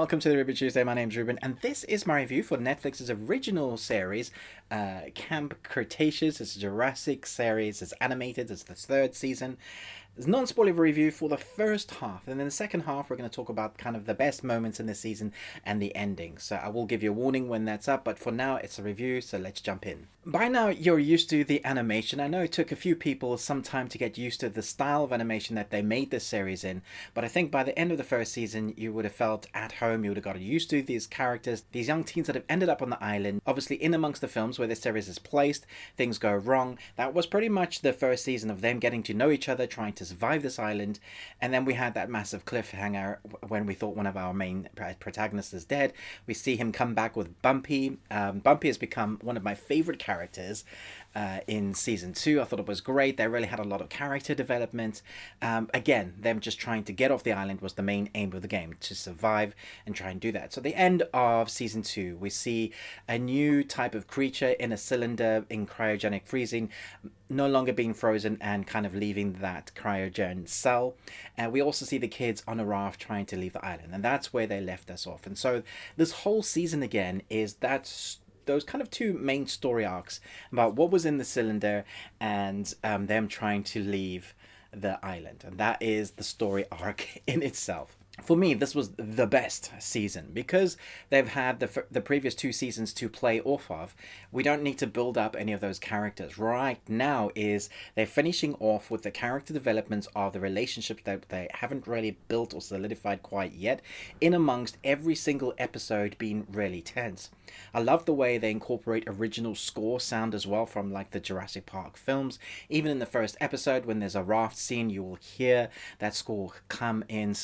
welcome to the Review Tuesday. My name's Ruben, and this is my review for Netflix's original series, Camp Cretaceous. It's a Jurassic series. It's animated. It's the third season. It's non-spoiler review for the first half, and then the second half we're going to talk about kind of the best moments in the season and the ending. So I will give you a warning when that's up, but for now it's a review, so let's jump in. By now you're used to the animation. I know it took a few people some time to get used to the style of animation that they made this series in, but I think by the end of the first season you would have felt at home. You would have gotten used to these characters, these young teens that have ended up on the island. Obviously, in amongst the films where this series is placed, things go wrong. That was pretty much the first season of them getting to know each other, trying to survive this island, and then we had that massive cliffhanger when we thought one of our main protagonists is dead. We see him come back with Bumpy. Bumpy has become one of my favorite characters in season 2. I thought it was great. They really had a lot of character development. Again, them just trying to get off the island was the main aim of the game, to survive and try and do that. So the end of season 2, we see a new type of creature in a cylinder in cryogenic freezing, no longer being frozen and kind of leaving that cryogen cell. And we also see the kids on a raft trying to leave the island, and that's where they left us off. And so this whole season again is that those kind of two main story arcs about what was in the cylinder and them trying to leave the island, and that is the story arc in itself. For me, this was the best season because they've had the previous 2 seasons to play off of. We don't need to build up any of those characters. Right now is they're finishing off with the character developments of the relationships that they haven't really built or solidified quite yet, in amongst every single episode being really tense. I love the way they incorporate original score sound as well from like the Jurassic Park films. Even in the first episode, when there's a raft scene, you will hear that score come in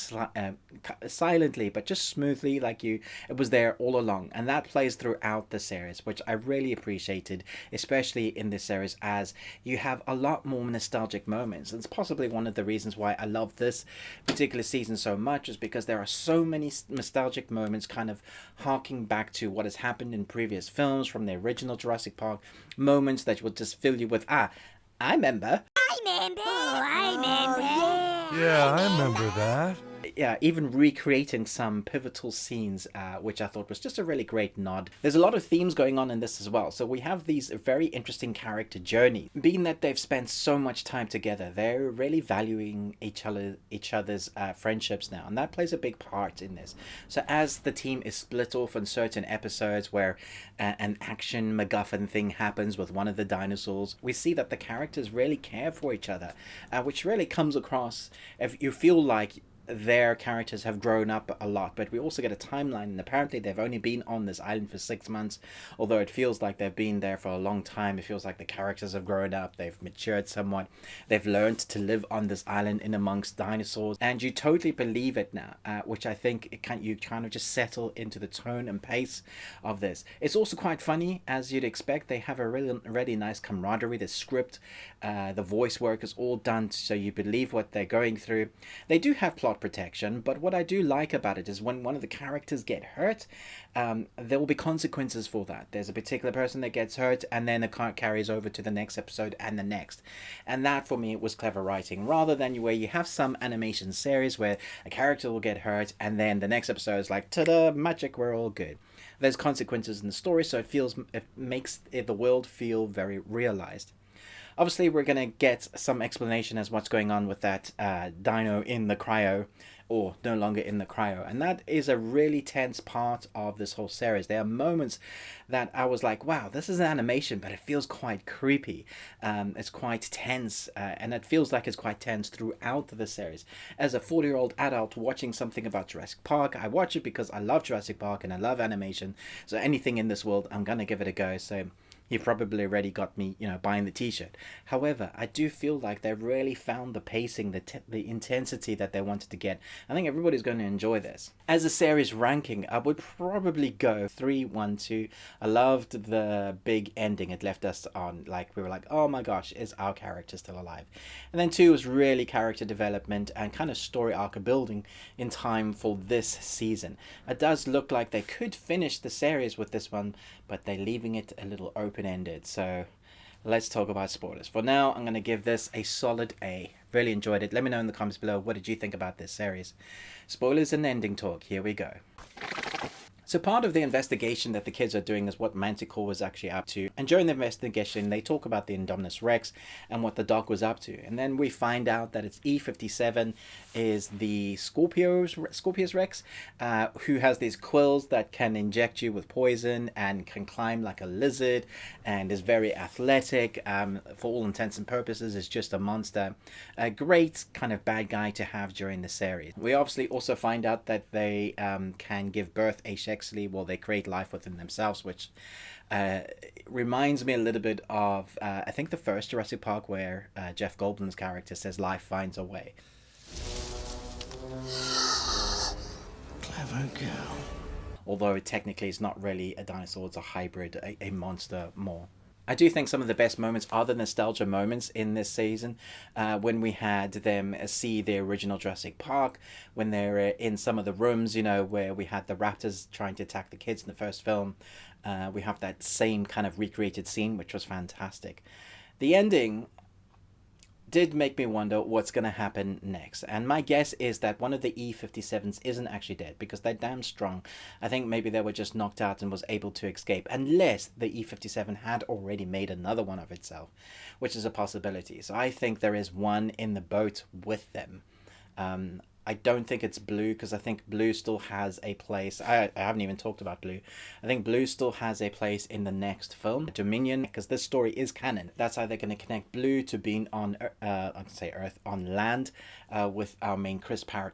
silently but just smoothly, like it was there all along, and that plays throughout the series, which I really appreciated, especially in this series, as you have a lot more nostalgic moments. It's possibly one of the reasons why I love this particular season so much, is because there are so many nostalgic moments kind of harking back to what has happened in previous films from the original Jurassic Park, moments that will just fill you with I remember. Yeah, I remember that. Yeah, even recreating some pivotal scenes, which I thought was just a really great nod. There's a lot of themes going on in this as well. So we have these very interesting character journey. Being that they've spent so much time together, they're really valuing each other's friendships now, and that plays a big part in this. So as the team is split off on certain episodes where an action MacGuffin thing happens with one of the dinosaurs, we see that the characters really care for each other, which really comes across. If you feel like their characters have grown up a lot, but we also get a timeline, and apparently they've only been on this island for 6 months. Although it feels like they've been there for a long time, it feels like the characters have grown up, they've matured somewhat, they've learned to live on this island in amongst dinosaurs, and you totally believe it now, which I think you kind of just settle into the tone and pace of this. It's also quite funny, as you'd expect. They have a really nice camaraderie. The script, the voice work is all done so you believe what they're going through. They do have plot protection, but what I do like about it is when one of the characters get hurt, there will be consequences for that. There's a particular person that gets hurt, and then the car carries over to the next episode and the next, and that for me was clever writing, rather than where you have some animation series where a character will get hurt and then the next episode is like, ta-da, magic, we're all good. There's consequences in the story, so it makes the world feel very realized. Obviously, we're going to get some explanation as what's going on with that dino in the cryo, or no longer in the cryo. And that is a really tense part of this whole series. There are moments that I was like, wow, this is an animation, but it feels quite creepy. It's quite tense, and it feels like it's quite tense throughout the series. As a 40-year-old adult watching something about Jurassic Park, I watch it because I love Jurassic Park and I love animation. So anything in this world, I'm going to give it a go. So you've probably already got me, buying the t-shirt. However, I do feel like they've really found the pacing, the intensity that they wanted to get. I think everybody's going to enjoy this. As a series ranking, I would probably go 3, 1, 2. I loved the big ending. It left us on, we were like, oh my gosh, is our character still alive? And then 2 was really character development and kind of story arc building in time for this season. It does look like they could finish the series with this one, but they're leaving it a little open-ended. So let's talk about spoilers. For now, I'm going to give this a solid A. Really enjoyed it. Let me know in the comments below, what did you think about this series? Spoilers and ending talk. Here we go. So part of the investigation that the kids are doing is what Manticore was actually up to. And during the investigation, they talk about the Indominus Rex and what the dog was up to. And then we find out that it's E57 is the Scorpius Rex, who has these quills that can inject you with poison and can climb like a lizard and is very athletic. For all intents and purposes, is just a monster. A great kind of bad guy to have during the series. We obviously also find out that they can give birth asexually. Well, they create life within themselves, which reminds me a little bit of I think the first Jurassic Park, where Jeff Goldblum's character says life finds a way. Clever girl. Although technically it's not really a dinosaur, it's a hybrid, a monster more. I do think some of the best moments are the nostalgia moments in this season, when we had them see the original Jurassic Park, when they're in some of the rooms, you know, where we had the raptors trying to attack the kids in the first film. We have that same kind of recreated scene, which was fantastic. The ending did make me wonder what's going to happen next, and my guess is that one of the E57s isn't actually dead, because they're damn strong. I think maybe they were just knocked out and was able to escape, unless the E57 had already made another one of itself, which is a possibility. So I think there is one in the boat with them. I don't think it's Blue, because I think Blue still has a place. I haven't even talked about Blue. I think Blue still has a place in the next film, Dominion, because this story is canon. That's how they're going to connect Blue to being on, Earth, on land, with our main Chris Pratt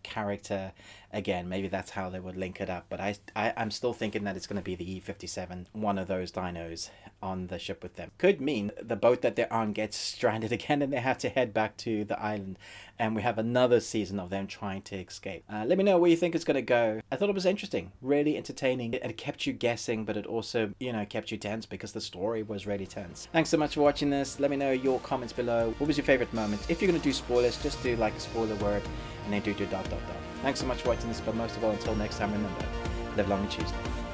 character again. Maybe that's how they would link it up, but I'm still thinking that it's going to be the E57, one of those dinos on the ship with them. Could mean the boat that they're on gets stranded again and they have to head back to the island, and we have another season of them trying to escape. Let me know where you think it's going to go. I thought it was interesting, really entertaining. It kept you guessing, but it also, you know, kept you tense because the story was really tense. Thanks so much for watching this. Let me know your comments below. What was your favorite moment? If you're going to do spoilers, just do like a spoiler word and then do . Thanks so much for watching this, but most of all, until next time, remember, live long and choose life.